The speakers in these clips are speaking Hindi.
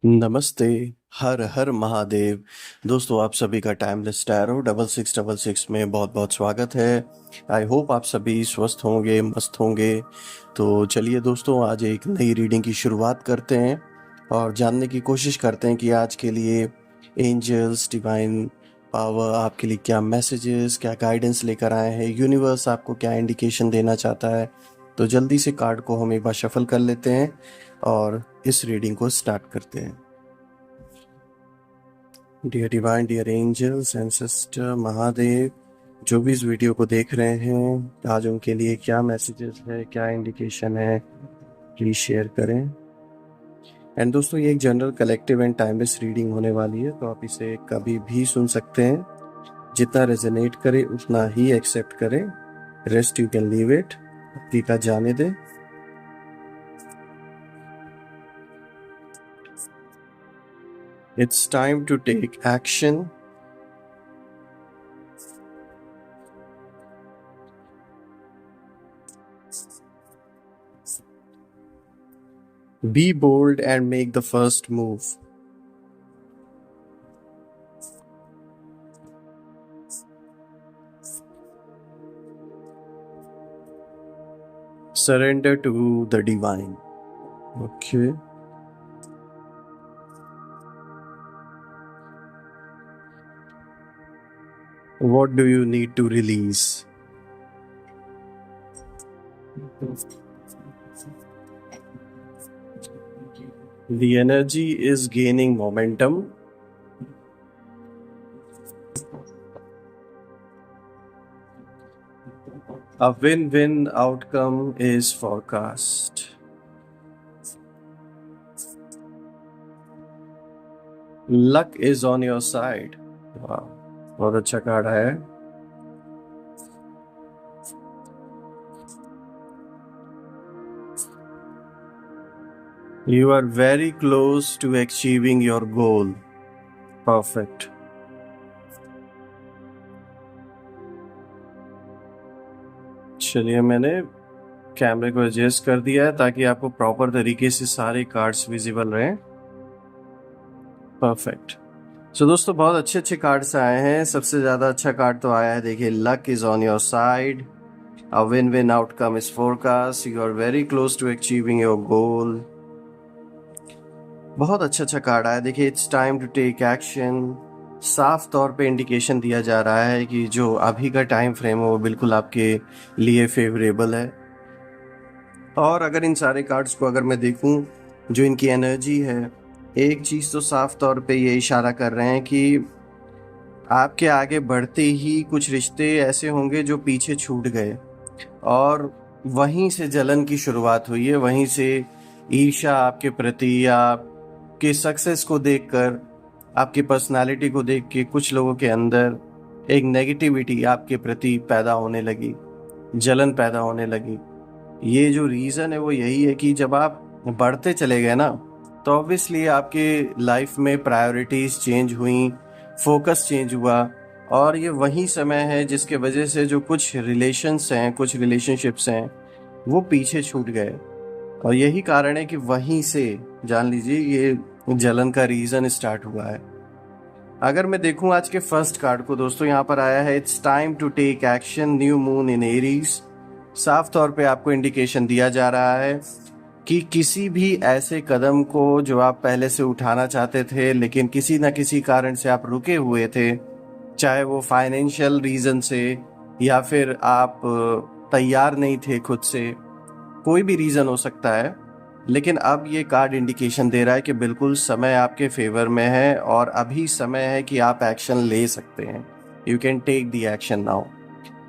नमस्ते। हर हर महादेव। दोस्तों, आप सभी का टाइमलेस टैरो 6666 में बहुत बहुत स्वागत है। आई होप आप सभी स्वस्थ होंगे, मस्त होंगे। तो चलिए दोस्तों, आज एक नई रीडिंग की शुरुआत करते हैं और जानने की कोशिश करते हैं कि आज के लिए एंजल्स, डिवाइन पावर आपके लिए क्या मैसेजेस, क्या गाइडेंस लेकर आए हैं, यूनिवर्स आपको क्या इंडिकेशन देना चाहता है। तो जल्दी से कार्ड को हम एक बार शफल कर लेते हैं और इस रीडिंग को स्टार्ट करते हैं। Dear divine, dear angels, ancestor, Mahadev, जो भी इस वीडियो को देख रहे हैं, आज उनके लिए क्या मैसेजेस है, क्या इंडिकेशन है, प्लीज शेयर करें। एंड दोस्तों, ये एक general, collective and timeless reading होने वाली है, तो आप इसे कभी भी सुन सकते हैं। जितना रेजोनेट करे उतना ही एक्सेप्ट करें। Rest you can leave it, भक्ति का जाने दें। It's time to take action. Be bold and make the first move. Surrender to the divine. Okay. What do you need to release? The energy is gaining momentum. A win-win outcome is forecast. Luck is on your side. Wow, बहुत अच्छा कार्ड है। You are very close to achieving your goal. Perfect. चलिए, मैंने कैमरे को एडजस्ट कर दिया है ताकि आपको प्रॉपर तरीके से सारे कार्ड्स विजिबल रहें। परफेक्ट। सो दोस्तों, बहुत अच्छे अच्छे कार्ड्स आए हैं। सबसे ज़्यादा अच्छा कार्ड तो आया है, देखिए, luck is on your side, a win win outcome is forecast, you are very close to achieving your goal. बहुत अच्छा कार्ड आया। देखिए, it's time to take action. साफ तौर पे इंडिकेशन दिया जा रहा है कि जो अभी का टाइम फ्रेम है वो बिल्कुल आपके लिए फेवरेबल है। और अगर इन सारे कार्ड्स को अगर मैं देखूं, जो इनकी एनर्जी है, एक चीज़ तो साफ तौर पे ये इशारा कर रहे हैं कि आपके आगे बढ़ते ही कुछ रिश्ते ऐसे होंगे जो पीछे छूट गए और वहीं से जलन की शुरुआत हुई है। वहीं से ईर्ष्या आपके प्रति या आपके सक्सेस को देखकर, आपकी पर्सनालिटी को देख के कुछ लोगों के अंदर एक नेगेटिविटी आपके प्रति पैदा होने लगी, जलन पैदा होने लगी। ये जो रीज़न है वो यही है कि जब आप बढ़ते चले गए ना, तो ऑब्वियसली आपके लाइफ में प्रायोरिटीज़ चेंज हुई, फोकस चेंज हुआ, और ये वही समय है जिसके वजह से जो कुछ रिलेशंस हैं, कुछ रिलेशनशिप्स हैं, वो पीछे छूट गए। और यही कारण है कि वहीं से, जान लीजिए, ये जलन का रीज़न स्टार्ट हुआ है। अगर मैं देखूं आज के फर्स्ट कार्ड को दोस्तों, यहाँ पर आया है, it's time to take action, new moon in Aries. साफ तौर पे आपको इंडिकेशन दिया जा रहा है कि किसी भी ऐसे कदम को जो आप पहले से उठाना चाहते थे लेकिन किसी न किसी कारण से आप रुके हुए थे, चाहे वो फाइनेंशियल रीज़न से या फिर आप तैयार नहीं थे खुद से, कोई भी रीज़न हो सकता है, लेकिन अब ये कार्ड इंडिकेशन दे रहा है कि बिल्कुल समय आपके फेवर में है और अभी समय है कि आप एक्शन ले सकते हैं। You can take the action now.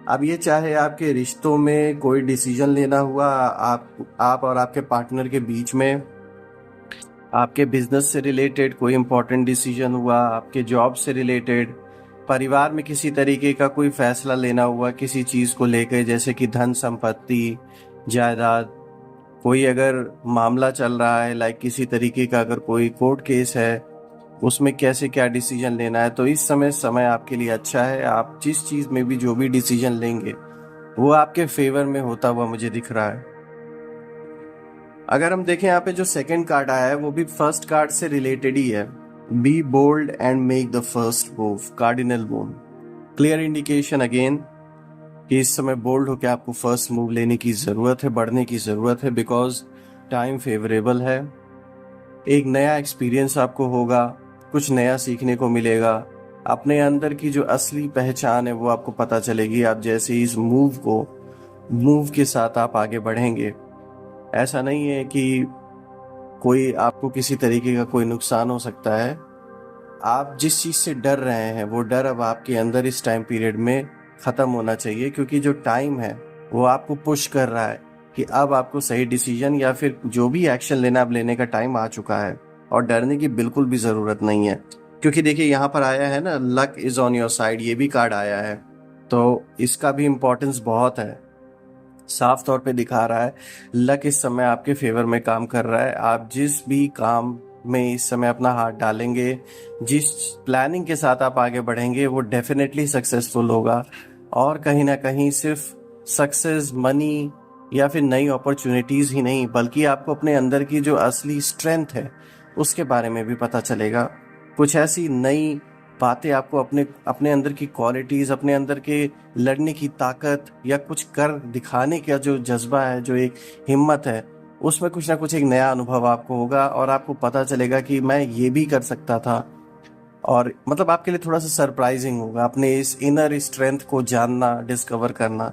अब ये चाहे आपके रिश्तों में कोई डिसीजन लेना हुआ, आप और आपके पार्टनर के बीच में, आपके बिजनेस से रिलेटेड कोई इंपॉर्टेंट डिसीजन हुआ, आपके जॉब से रिलेटेड, परिवार में किसी तरीके का कोई फैसला लेना हुआ किसी चीज़ को लेकर, जैसे कि धन संपत्ति, जायदाद, कोई अगर मामला चल रहा है, लाइक किसी तरीके का अगर कोई कोर्ट केस है, उसमें कैसे क्या डिसीजन लेना है, तो इस समय आपके लिए अच्छा है। आप जिस चीज़ में भी जो भी डिसीजन लेंगे वो आपके फेवर में होता हुआ मुझे दिख रहा है। अगर हम देखें यहाँ पे जो सेकंड कार्ड आया है वो भी फर्स्ट कार्ड से रिलेटेड ही है। Be bold and make the first move, cardinal moon. Clear indication again कि इस समय बोल्ड होकर आपको फर्स्ट मूव लेने की जरूरत है, बढ़ने की जरूरत है, बिकॉज टाइम फेवरेबल है। एक नया एक्सपीरियंस आपको होगा, कुछ नया सीखने को मिलेगा, अपने अंदर की जो असली पहचान है वो आपको पता चलेगी आप जैसे इस मूव के साथ आप आगे बढ़ेंगे। ऐसा नहीं है कि कोई आपको किसी तरीके का कोई नुकसान हो सकता है। आप जिस चीज से डर रहे हैं वो डर अब आपके अंदर इस टाइम पीरियड में खत्म होना चाहिए, क्योंकि जो टाइम है वो आपको पुश कर रहा है कि अब आपको सही डिसीजन या फिर जो भी एक्शन लेना अब लेने का टाइम आ चुका है। और डरने की बिल्कुल भी जरूरत नहीं है, क्योंकि देखिए यहाँ पर आया है ना, luck is on your side, ये भी कार्ड आया है, तो इसका भी इम्पोर्टेंस बहुत है। साफ तौर पे दिखा रहा है लक इस समय आपके फेवर में काम कर रहा है। आप जिस भी काम में इस समय अपना हाथ डालेंगे, जिस प्लानिंग के साथ आप आगे बढ़ेंगे, वो डेफिनेटली सक्सेसफुल होगा। और कहीं ना कहीं सिर्फ सक्सेस, मनी या फिर नई अपॉर्चुनिटीज ही नहीं, बल्कि आपको अपने अंदर की जो असली स्ट्रेंथ है उसके बारे में भी पता चलेगा। कुछ ऐसी नई बातें आपको अपने अपने अंदर की क्वालिटीज, अपने अंदर के लड़ने की ताकत या कुछ कर दिखाने का जो जज्बा है, जो एक हिम्मत है, उसमें कुछ ना कुछ एक नया अनुभव आपको होगा और आपको पता चलेगा कि मैं ये भी कर सकता था। और मतलब आपके लिए थोड़ा सा सरप्राइजिंग होगा अपने इस इनर स्ट्रेंथ को जानना, डिस्कवर करना।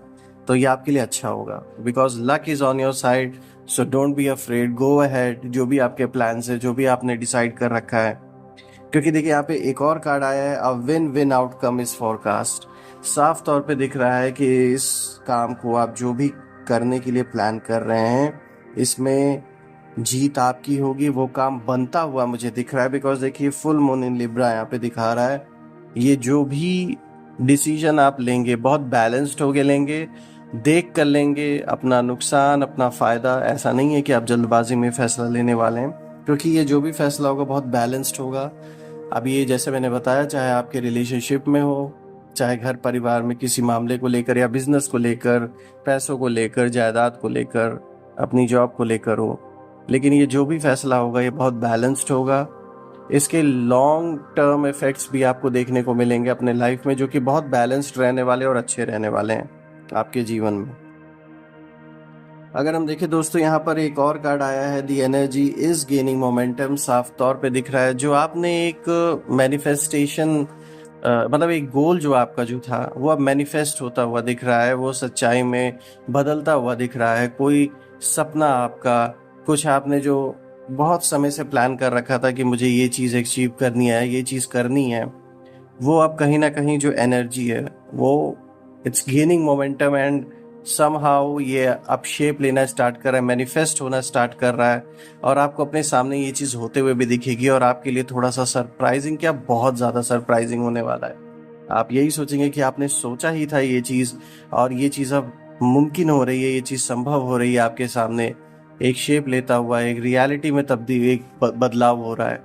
तो ये आपके लिए अच्छा होगा, because luck is on your side. So don't be afraid, go ahead. जो भी आपके प्लान्स है, जो भी आपने डिसाइड कर रखा है, क्योंकि देखिए यहाँ पे एक और कार्ड आया है, अ win win outcome is forecast. साफ तौर पे दिख रहा है कि इस काम को आप जो भी करने के लिए प्लान कर रहे हैं, इसमें जीत आपकी होगी। वो काम बनता हुआ मुझे दिख रहा है, बिकॉज देखिए फुल मून इन लिब्रा यहाँ पे दिखा रहा है। ये जो भी डिसीजन आप लेंगे बहुत बैलेंस्ड होके लेंगे, देख कर लेंगे अपना नुकसान, अपना फायदा। ऐसा नहीं है कि आप जल्दबाजी में फैसला लेने वाले हैं, क्योंकि ये जो भी फैसला होगा बहुत बैलेंस्ड होगा। अब ये जैसे मैंने बताया, चाहे आपके रिलेशनशिप में हो, चाहे घर परिवार में किसी मामले को लेकर या बिजनेस को लेकर, पैसों को लेकर, जायदाद को लेकर, अपनी जॉब को लेकर हो, लेकिन ये जो भी फैसला होगा ये बहुत बैलेंस्ड होगा। इसके लॉन्ग टर्म इफेक्ट्स भी आपको देखने को मिलेंगे अपने लाइफ में, जो कि बहुत बैलेंस्ड रहने वाले और अच्छे रहने वाले हैं आपके जीवन में। अगर हम देखें दोस्तों, यहाँ पर एक और कार्ड आया है, the energy is gaining momentum. साफ तौर पे दिख रहा है जो आपने एक मैनिफेस्टेशन, मतलब एक गोल जो आपका जो था वो अब मैनिफेस्ट होता हुआ दिख रहा है, वो सच्चाई में बदलता हुआ दिख रहा है। कोई सपना आपका, कुछ आपने जो बहुत समय से प्लान कर रखा था कि मुझे ये चीज़ अचीव करनी है, ये चीज़ करनी है, वो अब कहीं ना कहीं जो एनर्जी है वो it's gaining momentum and somehow ये अब शेप लेना स्टार्ट कर रहा है, मैनिफेस्ट होना स्टार्ट कर रहा है। और आपको अपने सामने ये चीज़ होते हुए भी दिखेगी, और आपके लिए थोड़ा सा सरप्राइजिंग, क्या बहुत ज़्यादा सरप्राइजिंग होने वाला है। आप यही सोचेंगे कि आपने सोचा ही था ये चीज़, और ये चीज़ अब मुमकिन हो रही है, ये चीज़ संभव हो रही है आपके सामने, एक शेप लेता हुआ, एक रियलिटी में तब्दील, एक बदलाव हो रहा है।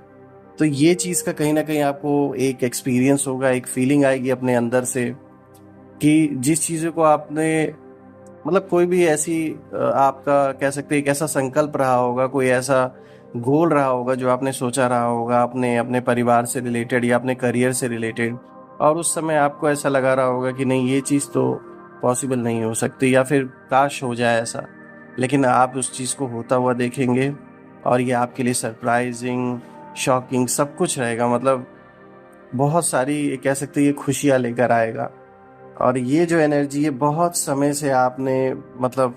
तो ये चीज़ का कहीं ना कहीं आपको एक एक्सपीरियंस होगा, एक फीलिंग आएगी अपने अंदर से कि जिस चीज़ों को आपने, मतलब कोई भी ऐसी आपका कह सकते हैं एक ऐसा संकल्प रहा होगा, कोई ऐसा गोल रहा होगा जो आपने सोचा रहा होगा अपने अपने परिवार से रिलेटेड या अपने करियर से रिलेटेड, और उस समय आपको ऐसा लगा रहा होगा कि नहीं ये चीज़ तो पॉसिबल नहीं हो सकती, या फिर काश हो जाए ऐसा। लेकिन आप उस चीज़ को होता हुआ देखेंगे और ये आपके लिए सरप्राइजिंग, शॉकिंग सब कुछ रहेगा। मतलब बहुत सारी कह सकते हैं ये खुशियाँ लेकर आएगा। और ये जो एनर्जी है बहुत समय से आपने, मतलब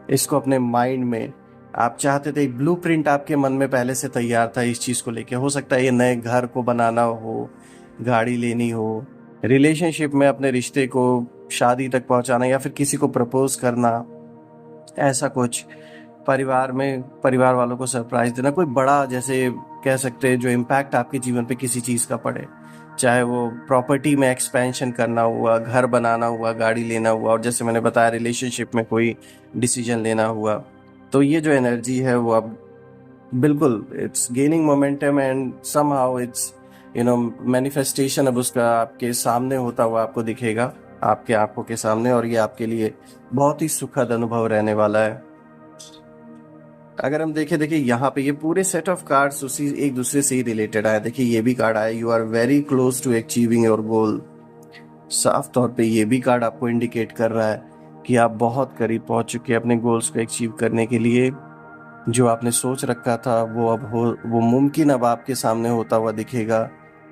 इसको अपने माइंड में आप चाहते थे, एक ब्लूप्रिंट आपके मन में पहले से तैयार था इस चीज़ को लेके। हो सकता है ये नए घर को बनाना हो, गाड़ी लेनी हो, रिलेशनशिप में अपने रिश्ते को शादी तक पहुंचाना, या फिर किसी को प्रपोज करना, ऐसा कुछ परिवार में परिवार वालों को सरप्राइज देना, कोई बड़ा जैसे कह सकते हैं जो इम्पैक्ट आपके जीवन पे किसी चीज़ का पड़े, चाहे वो प्रॉपर्टी में एक्सपेंशन करना हुआ, घर बनाना हुआ, गाड़ी लेना हुआ, और जैसे मैंने बताया रिलेशनशिप में कोई डिसीजन लेना हुआ। तो ये जो एनर्जी है वो अब बिल्कुल it's gaining momentum and somehow its manifestation अब उसका आपके सामने होता हुआ आपको दिखेगा, आपके आंखों के सामने, और ये आपके लिए बहुत ही सुखद अनुभव रहने वाला है। अगर हम देखें, देखिए यहाँ पे ये पूरे सेट ऑफ कार्ड्स उसी एक दूसरे से ही रिलेटेड आए। देखिए ये भी कार्ड आया, you are very close to achieving your goal. साफ तौर पे ये भी कार्ड आपको इंडिकेट कर रहा है कि आप बहुत करीब पहुंच चुके हैं अपने गोल्स को अचीव करने के लिए। जो आपने सोच रखा था वो अब वो मुमकिन अब आपके सामने होता हुआ दिखेगा।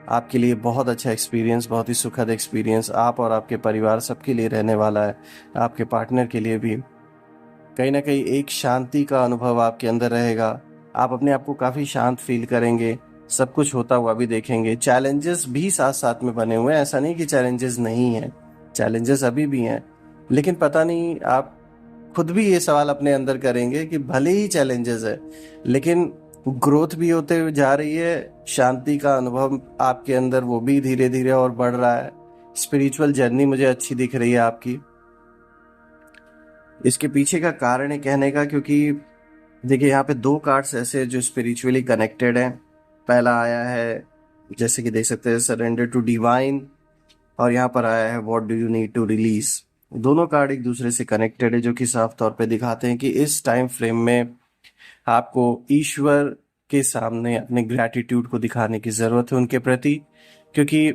आपके लिए बहुत अच्छा एक्सपीरियंस, बहुत ही सुखद एक्सपीरियंस आप और आपके परिवार सबके लिए रहने वाला है। आपके पार्टनर के लिए भी कहीं ना कहीं एक शांति का अनुभव आपके अंदर रहेगा। आप अपने आप को काफ़ी शांत फील करेंगे, सब कुछ होता हुआ भी देखेंगे। चैलेंजेस भी साथ साथ में बने हुए हैं, ऐसा नहीं कि चैलेंजेस नहीं हैं, चैलेंजेस अभी भी हैं। लेकिन पता नहीं, आप खुद भी ये सवाल अपने अंदर करेंगे कि भले ही चैलेंजेस है लेकिन ग्रोथ भी होते हुए जा रही है, शांति का अनुभव आपके अंदर वो भी धीरे धीरे और बढ़ रहा है। स्पिरिचुअल जर्नी मुझे अच्छी दिख रही है आपकी। इसके पीछे का कारण है कहने का, क्योंकि देखिए यहाँ पे दो कार्ड्स ऐसे हैं जो स्पिरिचुअली कनेक्टेड हैं। पहला आया है, जैसे कि देख सकते हैं, सरेंडर टू डिवाइन, और यहाँ पर आया है what do you need to release. दोनों कार्ड एक दूसरे से कनेक्टेड है, जो कि साफ तौर पे दिखाते हैं कि इस टाइम फ्रेम में आपको ईश्वर के सामने अपने ग्रैटिट्यूड को दिखाने की ज़रूरत है उनके प्रति, क्योंकि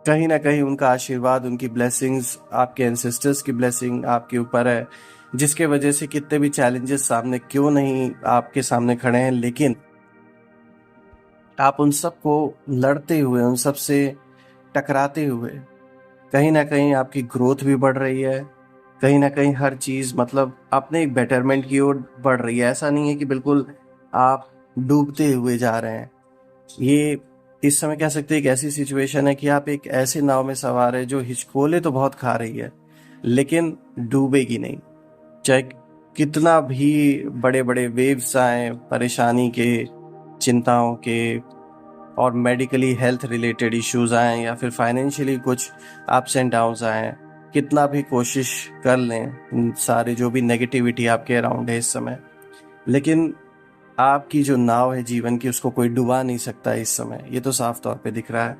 कहीं ना कहीं उनका आशीर्वाद, उनकी ब्लेसिंग्स, आपके एंसेस्टर्स की ब्लेसिंग आपके ऊपर है, जिसके वजह से कितने भी चैलेंजेस सामने क्यों नहीं आपके सामने खड़े हैं, लेकिन आप उन सब को लड़ते हुए, उन सब से टकराते हुए कहीं ना कहीं आपकी ग्रोथ भी बढ़ रही है। कहीं ना कहीं हर चीज़ मतलब अपने एक बेटरमेंट की ओर बढ़ रही है। ऐसा नहीं है कि बिल्कुल आप डूबते हुए जा रहे हैं। ये इस समय कह सकते हैं एक ऐसी सिचुएशन है कि आप एक ऐसे नाव में सवार है जो हिचकोले तो बहुत खा रही है लेकिन डूबेगी नहीं। चाहे कितना भी बड़े बड़े वेव्स आए, परेशानी के, चिंताओं के, और मेडिकली हेल्थ रिलेटेड इश्यूज आए, या फिर फाइनेंशियली कुछ अप्स एंड डाउन्स आए, कितना भी कोशिश कर लें, सारे जो भी नेगेटिविटी आपके अराउंड है इस समय, लेकिन आपकी जो नाव है जीवन की उसको कोई डुबा नहीं सकता इस समय। ये तो साफ तौर पे दिख रहा है,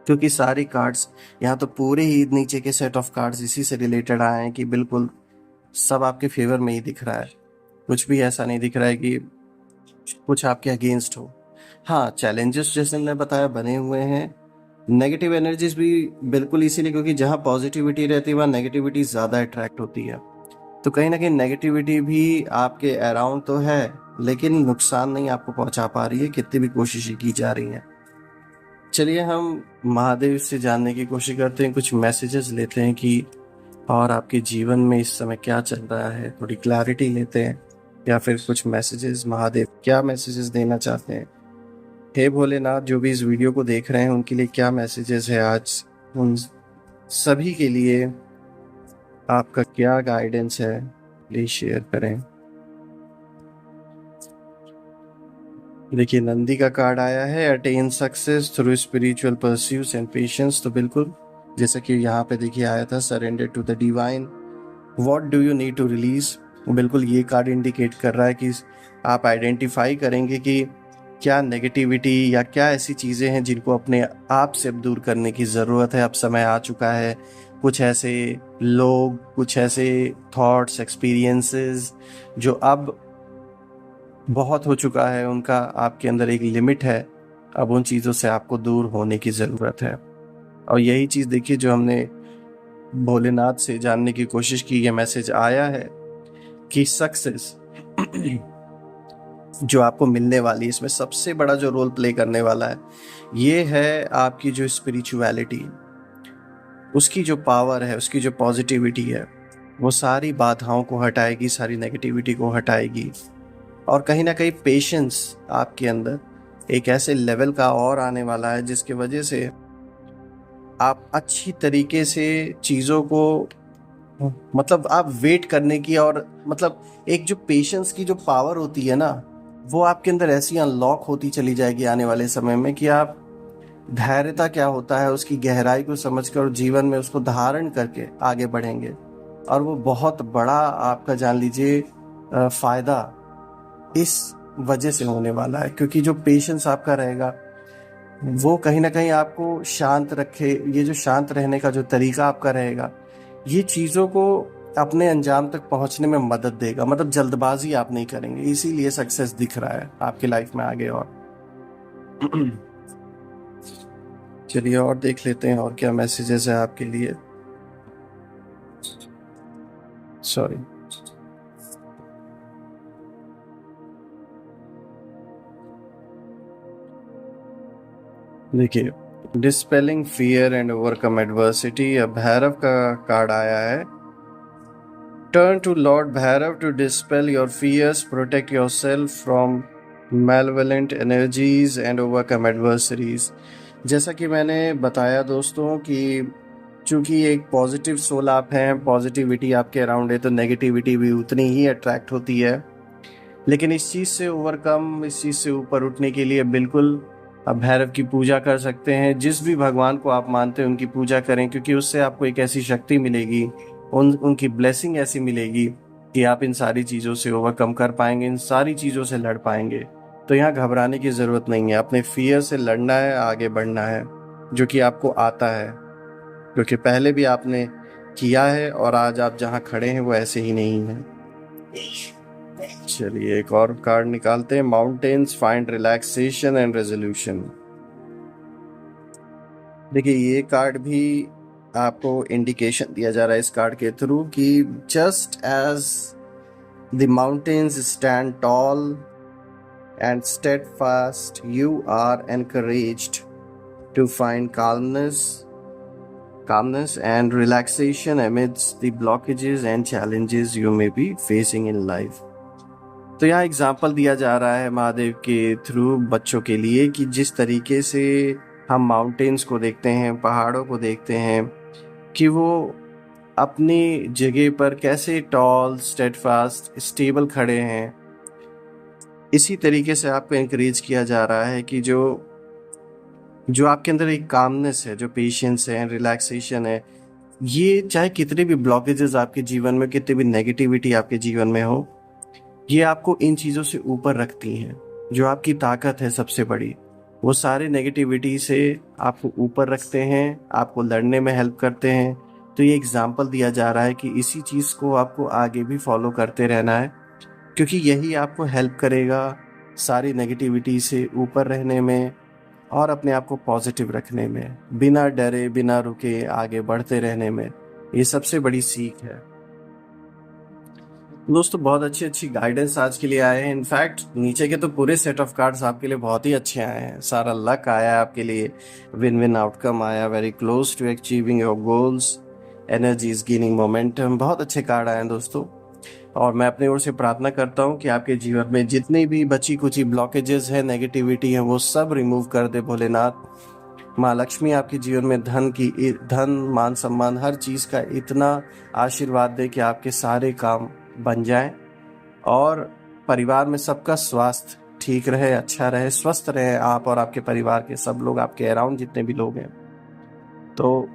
क्योंकि सारी कार्ड्स यहाँ तो पूरे ही नीचे के सेट ऑफ कार्ड्स इसी से रिलेटेड आए हैं कि बिल्कुल सब आपके फेवर में ही दिख रहा है। कुछ भी ऐसा नहीं दिख रहा है कि कुछ आपके अगेंस्ट हो। हाँ, चैलेंजेस जैसे मैंने बताया बने हुए हैं, नेगेटिव एनर्जीज भी बिल्कुल, इसीलिए क्योंकि जहाँ पॉजिटिविटी रहती है वहाँ नेगेटिविटी ज़्यादा अट्रैक्ट होती है। तो कहीं ना कहीं नेगेटिविटी भी आपके अराउंड तो है लेकिन नुकसान नहीं आपको पहुंचा पा रही है, कितनी भी कोशिशें की जा रही हैं। चलिए हम महादेव से जानने की कोशिश करते हैं, कुछ मैसेजेस लेते हैं कि और आपके जीवन में इस समय क्या चल रहा है, थोड़ी क्लैरिटी लेते हैं, या फिर कुछ मैसेजेस, महादेव क्या मैसेजेस देना चाहते हैं। हे भोलेनाथ, जो भी इस वीडियो को देख रहे हैं उनके लिए क्या मैसेजेस है आज, उन सभी के लिए आपका क्या गाइडेंस है, प्लीज शेयर करें। देखिए नंदी का कार्ड आया है, attain success through spiritual pursuits and patience. तो बिल्कुल जैसा कि यहाँ पे देखिए आया था, surrender to the divine, what do you need to release. बिल्कुल ये कार्ड इंडिकेट कर रहा है कि आप आइडेंटिफाई करेंगे कि क्या नेगेटिविटी या क्या ऐसी चीज़ें हैं जिनको अपने आप से अब दूर करने की ज़रूरत है। अब समय आ चुका है, कुछ ऐसे लोग, कुछ ऐसे थॉट्स, एक्सपीरियंसेस जो अब बहुत हो चुका है, उनका आपके अंदर एक लिमिट है, अब उन चीज़ों से आपको दूर होने की ज़रूरत है। और यही चीज़ देखिए जो हमने भोलेनाथ से जानने की कोशिश की, ये मैसेज आया है कि सक्सेस जो आपको मिलने वाली है, इसमें सबसे बड़ा जो रोल प्ले करने वाला है ये है आपकी जो स्पिरिचुअलिटी, उसकी जो पावर है, उसकी जो पॉजिटिविटी है, वो सारी बाधाओं को हटाएगी, सारी नेगेटिविटी को हटाएगी। और कहीं ना कहीं पेशेंस आपके अंदर एक ऐसे लेवल का और आने वाला है जिसकी वजह से आप अच्छी तरीके से चीज़ों को, मतलब आप वेट करने की, और मतलब एक जो पेशेंस की जो पावर होती है ना, वो आपके अंदर ऐसी अनलॉक होती चली जाएगी आने वाले समय में कि आप धैर्यता क्या होता है उसकी गहराई को समझकर और जीवन में उसको धारण करके आगे बढ़ेंगे। और वो बहुत बड़ा आपका, जान लीजिए, फायदा इस वजह से होने वाला है, क्योंकि जो पेशेंस आपका रहेगा वो कहीं ना कहीं आपको शांत रखे। ये जो शांत रहने का जो तरीका आपका रहेगा, ये चीज़ों को अपने अंजाम तक पहुंचने में मदद देगा, मतलब जल्दबाजी आप नहीं करेंगे, इसीलिए सक्सेस दिख रहा है आपकी लाइफ में आगे। और चलिए और देख लेते हैं और क्या मैसेजेस है आपके लिए। सॉरी। देखिए, dispelling fear and overcome adversity, अब भैरव का कार्ड आया है। Turn to lord Bhairav to dispel your fears, protect yourself from malevolent energies and overcome adversaries। जैसा कि मैंने बताया दोस्तों कि चूंकि एक पॉजिटिव सोल आप हैं, पॉजिटिविटी आपके अराउंड है, तो नेगेटिविटी भी उतनी ही अट्रैक्ट होती है। लेकिन इस चीज़ से ओवरकम, इस चीज़ से ऊपर उठने के लिए बिल्कुल आप भैरव की पूजा कर सकते हैं। जिस भी भगवान को आप मानते हैं उनकी पूजा करें, क्योंकि उससे आपको एक ऐसी शक्ति मिलेगी, उनकी ब्लेसिंग ऐसी मिलेगी कि आप इन सारी चीज़ों से ओवरकम कर पाएंगे, इन सारी चीज़ों से लड़ पाएंगे। तो यहाँ घबराने की ज़रूरत नहीं है, अपने फियर से लड़ना है, आगे बढ़ना है, जो कि आपको आता है, क्योंकि पहले भी आपने किया है और आज आप जहाँ खड़े हैं वो ऐसे ही नहीं है। चलिए एक और कार्ड निकालते हैं। Mountains find relaxation and resolution. देखिए, ये कार्ड भी आपको इंडिकेशन दिया जा रहा है इस कार्ड के थ्रू कि just as the mountains stand tall and steadfast, you are encouraged to find calmness and relaxation amidst the blockages and challenges you may be facing in life। तो यहाँ एग्जाम्पल दिया जा रहा है महादेव के थ्रू बच्चों के लिए कि जिस तरीके से हम माउंटेन्स को देखते हैं, पहाड़ों को देखते हैं, कि वो अपनी जगह पर कैसे टॉल, स्टेडफास्ट, स्टेबल खड़े हैं, इसी तरीके से आपको एनकरेज किया जा रहा है कि जो आपके अंदर एक कामनेस है, जो पेशेंस है, रिलैक्सेशन है, ये चाहे कितने भी ब्लॉकेजेस आपके जीवन में, कितनी भी नेगेटिविटी आपके जीवन में हो, ये आपको इन चीज़ों से ऊपर रखती हैं। जो आपकी ताकत है सबसे बड़ी, वो सारे नेगेटिविटी से आपको ऊपर रखते हैं, आपको लड़ने में हेल्प करते हैं। तो ये एग्जाम्पल दिया जा रहा है कि इसी चीज़ को आपको आगे भी फॉलो करते रहना है, क्योंकि यही आपको हेल्प करेगा सारी नेगेटिविटी से ऊपर रहने में और अपने आप को पॉजिटिव रखने में, बिना डरे, बिना रुके आगे बढ़ते रहने में। ये सबसे बड़ी सीख है दोस्तों। बहुत अच्छी अच्छी गाइडेंस आज के लिए आए हैं। इनफैक्ट नीचे के तो पूरे सेट ऑफ कार्ड्स आपके लिए बहुत ही अच्छे आए हैं। सारा लक आया है आपके लिए, विन विन आउटकम आया, very close to achieving your goals, energy is gaining momentum. बहुत अच्छे कार्ड आए हैं दोस्तों। और मैं अपनी ओर से प्रार्थना करता हूँ कि आपके जीवन में जितनी भी बची कुची ब्लॉकेजेस है, नेगेटिविटी है, वो सब रिमूव कर दे भोलेनाथ। माँ लक्ष्मी आपके जीवन में धन, मान सम्मान, हर चीज़ का इतना आशीर्वाद दे कि आपके सारे काम बन जाएं और परिवार में सबका स्वास्थ्य ठीक रहे, अच्छा रहे, स्वस्थ रहे, आप और आपके परिवार के सब लोग, आपके अराउंड जितने भी लोग हैं। तो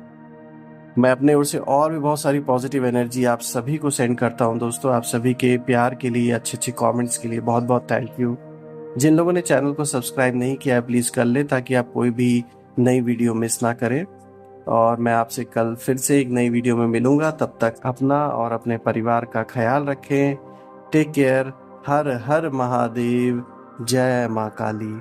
मैं अपने ओर से और भी बहुत सारी पॉजिटिव एनर्जी आप सभी को सेंड करता हूं दोस्तों। आप सभी के प्यार के लिए, अच्छे अच्छे कमेंट्स के लिए बहुत बहुत थैंक यू। जिन लोगों ने चैनल को सब्सक्राइब नहीं किया है, प्लीज़ कर ले, ताकि आप कोई भी नई वीडियो मिस ना करें। और मैं आपसे कल फिर से एक नई वीडियो में मिलूंगा। तब तक अपना और अपने परिवार का ख्याल रखें। Take care. हर हर महादेव। जय माँ काली।